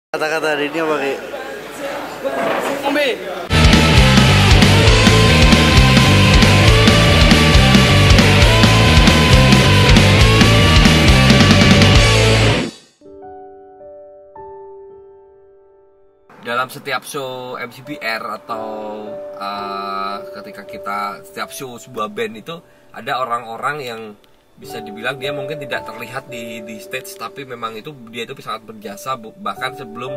Kata-kata hari ini apa kayak? Ngombe. Dalam setiap show MCPR atau ketika kita setiap show sebuah band itu ada orang-orang yang bisa dibilang dia mungkin tidak terlihat di stage, tapi memang dia itu sangat berjasa bahkan sebelum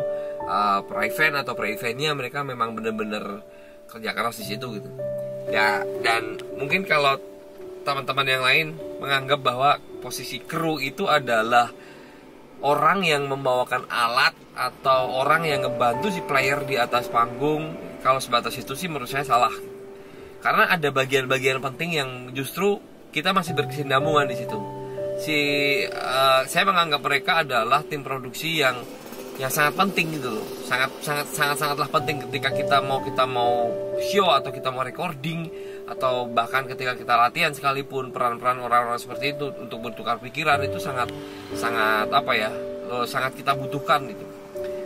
pre-event atau pre-eventnya mereka memang benar-benar kerja keras di situ gitu ya. Dan mungkin kalau teman-teman yang lain menganggap bahwa posisi kru itu adalah orang yang membawakan alat atau orang yang ngebantu si player di atas panggung, kalau sebatas itu sih menurut saya salah. Karena ada bagian-bagian penting yang justru kita masih berkesinambungan di situ. Saya menganggap mereka adalah tim produksi yang sangat penting gitu loh. Sangatlah penting ketika kita mau show atau kita mau recording atau bahkan ketika kita latihan sekalipun, peran-peran orang-orang seperti itu untuk bertukar pikiran itu sangat kita butuhkan gitu.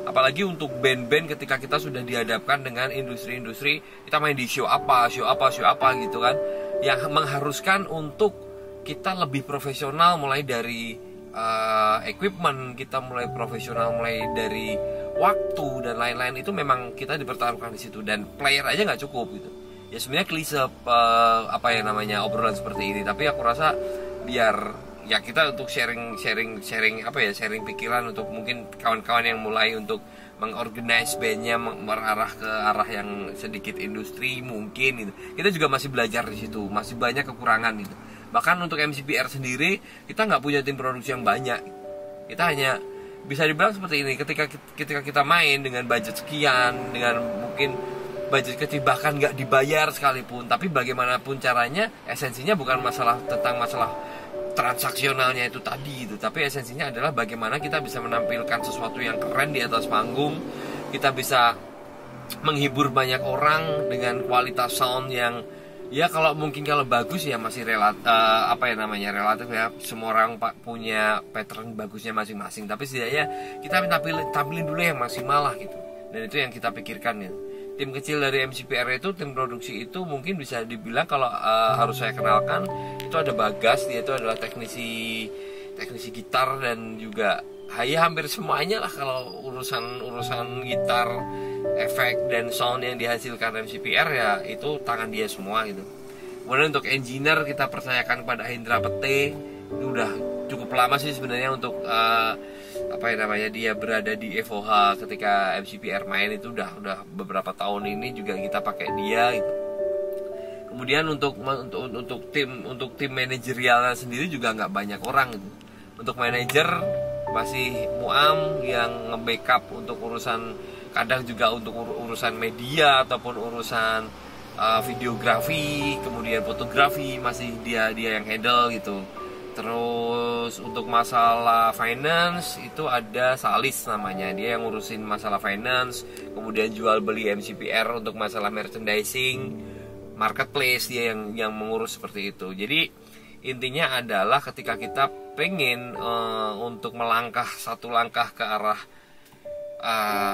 Apalagi untuk band-band ketika kita sudah dihadapkan dengan industri-industri, kita main di show apa gitu kan, yang mengharuskan untuk kita lebih profesional mulai dari equipment, kita mulai profesional mulai dari waktu dan lain-lain. Itu memang kita dipertaruhkan di situ, dan player aja nggak cukup gitu. Ya sebenarnya klise obrolan seperti ini, tapi aku rasa biar ya kita untuk sharing pikiran untuk mungkin kawan-kawan yang mulai untuk mengorganize bandnya mengarah ke arah yang sedikit industri mungkin gitu. Kita juga masih belajar di situ, masih banyak kekurangan gitu. Bahkan untuk MCPR sendiri kita nggak punya tim produksi yang banyak. Kita hanya bisa dibilang seperti ini, ketika kita main dengan budget sekian, dengan mungkin budget kecil bahkan nggak dibayar sekalipun, tapi bagaimanapun caranya esensinya bukan tentang masalah transaksionalnya itu tadi itu, tapi esensinya adalah bagaimana kita bisa menampilkan sesuatu yang keren di atas panggung, kita bisa menghibur banyak orang dengan kualitas sound yang ya kalau bagus ya masih relatif ya, semua orang punya pattern bagusnya masing-masing, tapi setidaknya kita tampilin dulu yang maksimal lah gitu. Dan itu yang kita pikirkan ya. Tim kecil dari MCPR itu, tim produksi itu mungkin bisa dibilang kalau harus saya kenalkan, itu ada Bagas, dia itu adalah teknisi gitar dan juga hampir semuanya lah kalau urusan gitar, efek dan sound yang dihasilkan MCPR ya itu tangan dia semua gitu. Kemudian untuk engineer kita percayakan kepada Hendra Pete, itu udah cukup lama sih sebenarnya untuk dia berada di FOH ketika MCPR main, itu udah beberapa tahun ini juga kita pakai dia gitu. Kemudian untuk tim manajerialnya sendiri juga nggak banyak orang gitu. Untuk manajer masih Muam yang nge-backup untuk urusan, kadang juga untuk urusan media ataupun urusan videografi, kemudian fotografi masih dia yang handle gitu. Terus untuk masalah finance itu ada Salis namanya, dia yang ngurusin masalah finance, kemudian jual beli MCPR untuk masalah merchandising, marketplace dia yang mengurus seperti itu. Jadi intinya adalah ketika kita pengen untuk melangkah satu langkah ke arah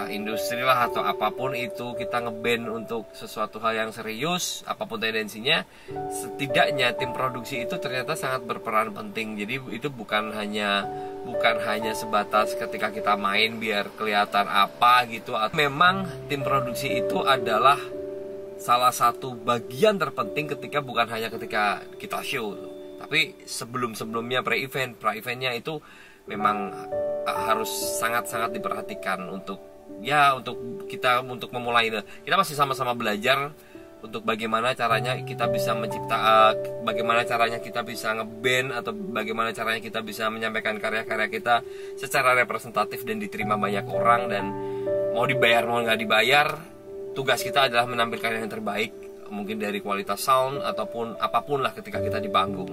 industri lah atau apapun itu, kita ngeband untuk sesuatu hal yang serius, apapun tendensinya, setidaknya tim produksi itu ternyata sangat berperan penting. Jadi itu bukan hanya sebatas ketika kita main biar kelihatan apa gitu. Memang tim produksi itu adalah salah satu bagian terpenting bukan hanya ketika kita show, tapi sebelumnya pre-eventnya itu memang harus sangat diperhatikan untuk memulai. Kita masih sama-sama belajar untuk bagaimana caranya kita bisa bagaimana caranya kita bisa ngeband atau bagaimana caranya kita bisa menyampaikan karya-karya kita secara representatif dan diterima banyak orang. Dan mau dibayar mau nggak dibayar, tugas kita adalah menampilkan yang terbaik mungkin dari kualitas sound ataupun apapun lah ketika kita di panggung.